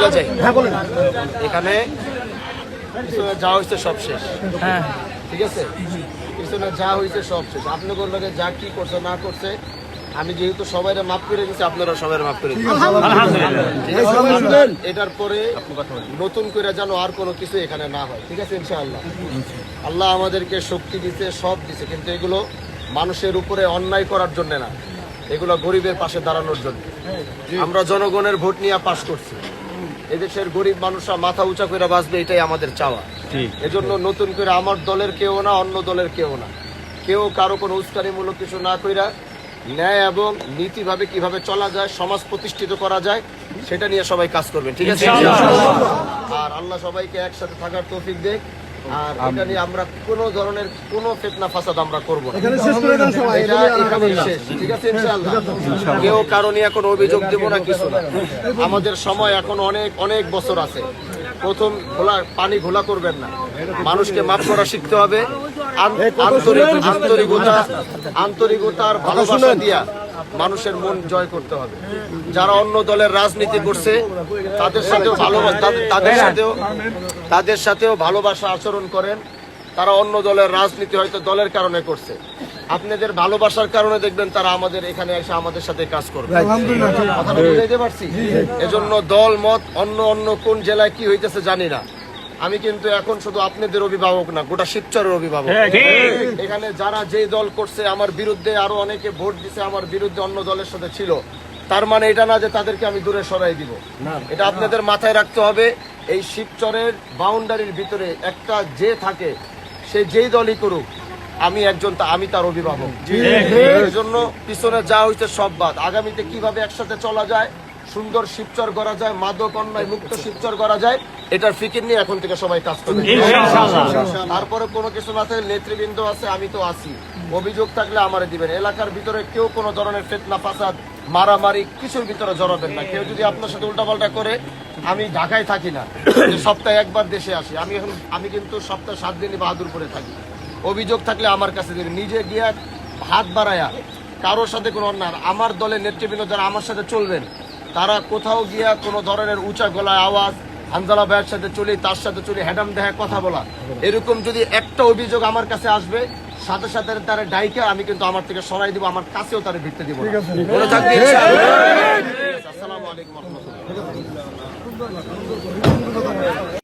বলে যাই, হ্যাঁ বলেন। এখানে পিছনে যা হয়েছে সব শেষ। হ্যাঁ ঠিক আছে, পিছনে যা হয়েছে সব শেষ। আপনি বললেন যা কি করছে না করছে, আমি যেহেতু সবাই মাফ করে দিচ্ছি, আপনারা সবাই মাফ করে দিচ্ছি। ঠিক আছে, এটার পরে নতুন করে যেন আর কোনো কিছু এখানে না হয়। ঠিক আছে, ইনশাআল্লাহ। আল্লাহ আমাদেরকে শক্তি দিতে, সব দিছে, কিন্তু এগুলো মানুষের উপরে অন্যায় করার জন্য না, এগুলো গরিবের পাশে দাঁড়ানোর জন্য। আমরা জনগণের ভোট নিয়ে পাশ করছি, এদেশের গরিব মানুষরা মাথা উঁচা করে বাঁচবে, এটাই আমাদের চাওয়া। এজন্য নতুন করে আমার দলের কেউ না, অন্য দলের কেউ না, কেউ কারো কোনো উস্কানিমূলক কিছু না কইরা ন্যায় এবং নীতিভাবে কিভাবে চলা যায়, সমাজ প্রতিষ্ঠিত করা যায়, সেটা নিয়ে সবাই কাজ করবেন। ঠিক আছে, আর আল্লাহ সবাইকে একসাথে থাকার তৌফিক দেয়। আর এটা নিয়ে আমরা কোনো ধরনের কোনো ফিতনা ফাসাদ আমরা করবো না। এটা এখানেই শেষ। ঠিক আছে, ইনশাআল্লাহ। কেউ কারো নিয়ে কোনো অভিযোগ দেবো না, কিছু না। আমাদের সময় এখন অনেক অনেক বছর আছে। প্রথম পানি ঘোলা করবেন না, মানুষকে মাফ করা শিখতে হবে। আন্তরিকতার ভালোবাসা দিয়া মানুষের মন জয় করতে হবে। যারা অন্য দলের রাজনীতি করছে তাদের সাথেও ভালোবাসা আচরণ করেন। তারা অন্য দলের রাজনীতি হয়তো দলের কারণে করছে, আপনাদের ভালোবাসার কারণে দেখবেন তারা আমাদের এখানে এসে আমাদের সাথে কাজ করবে। কথাটা বুঝাইতে পারছি? এজন্য দল মত অন্য অন্য কোন জেলায় কি হইতেছে জানি না, আমি কিন্তু এখন শুধু আপনাদের অভিভাবক না, গোটা শিবচরের অভিভাবক। এখানে যারা যে দল করছে, আমার বিরুদ্ধে আরো অনেকে ভোট দিছে, আমার বিরুদ্ধে অন্য দলের সাথে ছিল, তার মানে এটা না যে তাদেরকে আমি দূরে সরাই দিব। এটা আপনাদের মাথায় রাখতে হবে। এই শিবচরের বাউন্ডারির ভিতরে একটা যে থাকে, সে যেই দলই করুক, আমি তার অভিভাবক। এই জন্য পিছনে যা হইছে সব বাদ। আগামীতে কিভাবে একসাথে চলা যায়, সুন্দর শিবচর করা যায়, মাদক অন্যায় মুক্ত শিবচর করা যায়, এটার ফিকির নিয়ে এখন থেকে সবাই কাজ করবে। তারপরে কোনো কিছু না থাকলে নেতৃবৃন্দ আছে, আমি তো আছি, অভিযোগ থাকলে আমারে দিবেন। এলাকার ভিতরে কেউ কোনো ধরনের ফিতনা ফাসাদ মারামারি কিছুর ভিতরে জড়াবেন না। কেউ যদি আপনার সাথে উল্টাপাল্টা করে, আমি ঢাকায় থাকি না, সপ্তাহে একবার দেশে আসি, আমি কিন্তু সপ্তাহে 7 দিনই বাহাদুরপুরে থাকি। অভিযোগ থাকলে আমার কাছে দিবেন, নিজে গিয়া হাত বাড়ায়া কারোর সাথে কোনো অন্যায়। আমার দলের নেতৃবৃন্দ যারা আমার সাথে চলবেন, তারা কোথাও গিয়া কোনো ধরনের উঁচা গলায় আওয়াজ, হানজালা ভাইয়ের সাথে চলি, তার সাথে চলি, হ্যাডাম দেখা কথা বলা, এরকম যদি একটা অভিযোগ আমার কাছে আসবে, সাথে সাথে তারা ডাইকা আমি কিন্তু আমার থেকে সরাই দিব, আমার কাছেও তারা ভিড়তে দিব। আসসালামু আলাইকুম ওয়া রাহমাতুল্লাহ।